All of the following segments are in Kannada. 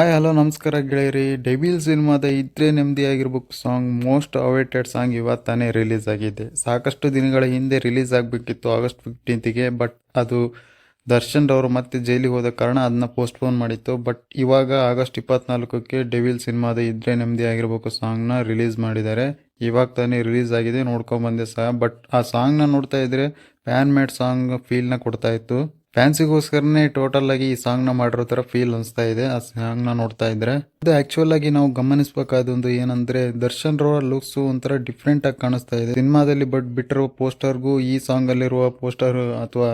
ಹಾಯ್ ಹಲೋ ನಮಸ್ಕಾರ ಗೆಳೆಯರಿ. ಡೆವಿಲ್ ಸಿನಿಮಾದ ಇದ್ರೆ ನೆಮ್ಮದಿಯಾಗಿರ್ಬೇಕು ಸಾಂಗ್ ಮೋಸ್ಟ್ ಅವೇಟೆಡ್ ಸಾಂಗ್ ಇವತ್ತಾನೇ ರಿಲೀಸ್ ಆಗಿದೆ. ಸಾಕಷ್ಟು ದಿನಗಳ ಹಿಂದೆ ರಿಲೀಸ್ ಆಗಬೇಕಿತ್ತು ಆಗಸ್ಟ್ 15ಗೆ. ಬಟ್ ಅದು ದರ್ಶನ್ ರವರು ಮತ್ತೆ ಜೈಲಿಗೆ ಹೋದ ಕಾರಣ ಅದನ್ನ ಪೋಸ್ಟ್ಪೋನ್ ಮಾಡಿತ್ತು. ಬಟ್ ಇವಾಗ ಆಗಸ್ಟ್ 24ಕ್ಕೆ ಡೆವಿಲ್ ಸಿನಿಮಾದ ಇದ್ರೆ ನೆಮ್ಮದಿಯಾಗಿರ್ಬೇಕು ಸಾಂಗ್ನ ರಿಲೀಸ್ ಮಾಡಿದ್ದಾರೆ. ಇವಾಗ ತಾನೇ ರಿಲೀಸ್ ಆಗಿದೆ, ನೋಡ್ಕೊಂಬಂದೆ ಸಹ. ಬಟ್ ಆ ಸಾಂಗ್ನ ನೋಡ್ತಾ ಇದ್ರೆ ಫ್ಯಾನ್ ಮೇಡ್ ಸಾಂಗ್ ಫೀಲ್ನ ಕೊಡ್ತಾ ಇತ್ತು. ಫ್ಯಾನ್ಸಿಗೋಸ್ಕರನೇ ಟೋಟಲ್ ಆಗಿ ಈ ಸಾಂಗ್ನ ಮಾಡಿರೋ ತರ ಫೀಲ್ ಅನಿಸ್ತಾ ಇದೆ ಆ ಸಾಂಗ್ನ ನೋಡ್ತಾ ಇದ್ರೆ. ಅದು ಆಕ್ಚುಲ್ ಆಗಿ ನಾವು ಗಮನಿಸಬೇಕಾದೊಂದು ಏನಂದ್ರೆ, ದರ್ಶನ್ ರವರ ಲುಕ್ಸ್ ಒಂಥರ ಡಿಫ್ರೆಂಟ್ ಆಗಿ ಕಾಣಿಸ್ತಾ ಇದೆ ಸಿನಿಮಾದಲ್ಲಿ. ಬಟ್ ಬಿಟ್ಟಿರೋ ಪೋಸ್ಟರ್ಗೂ ಈ ಸಾಂಗ್ ಅಲ್ಲಿರುವ ಪೋಸ್ಟರ್ ಅಥವಾ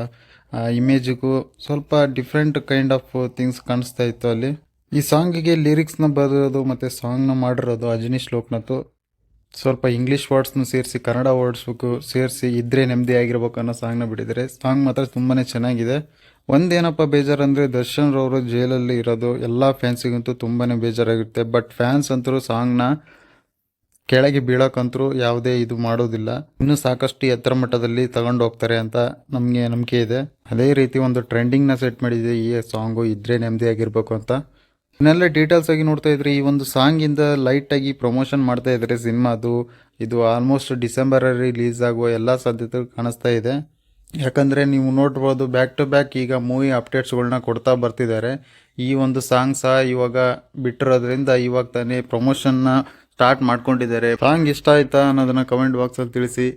ಇಮೇಜ್ಗೂ ಸ್ವಲ್ಪ ಡಿಫ್ರೆಂಟ್ ಕೈಂಡ್ ಆಫ್ ಥಿಂಗ್ಸ್ ಕಾಣಿಸ್ತಾ ಇತ್ತು ಅಲ್ಲಿ. ಈ ಸಾಂಗಿಗೆ ಲಿರಿಕ್ಸ್ನ ಬರೆದಿರೋದು ಮತ್ತೆ ಸಾಂಗ್ನ ಮಾಡಿರೋದು ಅಜನೀಶ್ ಲೋಕನಾಥ್. ಸ್ವಲ್ಪ ಇಂಗ್ಲೀಷ್ ವರ್ಡ್ಸ್ನು ಸೇರಿಸಿ ಕನ್ನಡ ವರ್ಡ್ಸ್ಗೂ ಸೇರಿಸಿ ಇದ್ರೆ ನೆಮ್ಮದಿ ಆಗಿರ್ಬೇಕು ಅನ್ನೋ ಸಾಂಗ್ನ ಬಿಟ್ಟಿದ್ದಾರೆ. ಸಾಂಗ್ ಮಾತ್ರ ತುಂಬಾನೇ ಚೆನ್ನಾಗಿದೆ. ಒಂದೇನಪ್ಪ ಬೇಜಾರಂದ್ರೆ, ದರ್ಶನ್ ರವರು ಜೈಲಲ್ಲಿ ಇರೋದು ಎಲ್ಲ ಫ್ಯಾನ್ಸಿಗಂತೂ ತುಂಬಾನೇ ಬೇಜಾರಾಗಿರುತ್ತೆ. ಬಟ್ ಫ್ಯಾನ್ಸ್ ಅಂತರೂ ಸಾಂಗ್ನ ಕೆಳಗೆ ಬೀಳೋಕಂತರೂ ಯಾವುದೇ ಇದು ಮಾಡೋದಿಲ್ಲ. ಇನ್ನೂ ಸಾಕಷ್ಟು ಎತ್ತರ ಮಟ್ಟದಲ್ಲಿ ತಗೊಂಡು ಹೋಗ್ತಾರೆ ಅಂತ ನಮಗೆ ನಂಬಿಕೆ ಇದೆ. ಅದೇ ರೀತಿ ಒಂದು ಟ್ರೆಂಡಿಂಗ್ನ ಸೆಟ್ ಮಾಡಿದೆ ಈ ಸಾಂಗು ಇದ್ರೆ ನೆಮ್ಮದಿ ಆಗಿರ್ಬೇಕು ಅಂತ. ಇನ್ನೆಲ್ಲ ಡೀಟೇಲ್ಸ್ ಆಗಿ ನೋಡ್ತಾ ಇದ್ರೆ, ಈ ಒಂದು ಸಾಂಗ್ ಇಂದ ಲೈಟ್ ಆಗಿ ಪ್ರಮೋಷನ್ ಮಾಡ್ತಾ ಇದ್ದಾರೆ ಸಿನಿಮಾದು. ಇದು ಆಲ್ಮೋಸ್ಟ್ ಡಿಸೆಂಬರ್ ರಿಲೀಸ್ ಆಗುವ ಎಲ್ಲ ಸಾಧ್ಯತೆ ಕಾಣಿಸ್ತಾ ಇದೆ. ಯಾಕಂದ್ರೆ ನೀವು ನೋಡ್ಬೋದು, ಬ್ಯಾಕ್ ಟು ಬ್ಯಾಕ್ ಈಗ ಮೂವಿ ಅಪ್ಡೇಟ್ಸ್ಗಳನ್ನ ಕೊಡ್ತಾ ಬರ್ತಿದ್ದಾರೆ. ಈ ಒಂದು ಸಾಂಗ್ ಸಹ ಇವಾಗ ಬಿಟ್ಟಿರೋದ್ರಿಂದ ಇವಾಗ ತಾನೇ ಪ್ರಮೋಷನ್ನ ಸ್ಟಾರ್ಟ್ ಮಾಡ್ಕೊಂಡಿದ್ದಾರೆ. ಸಾಂಗ್ ಇಷ್ಟ ಆಯ್ತಾ ಅನ್ನೋದನ್ನ ಕಮೆಂಟ್ ಬಾಕ್ಸ್ ಅಲ್ಲಿ ತಿಳಿಸಿ.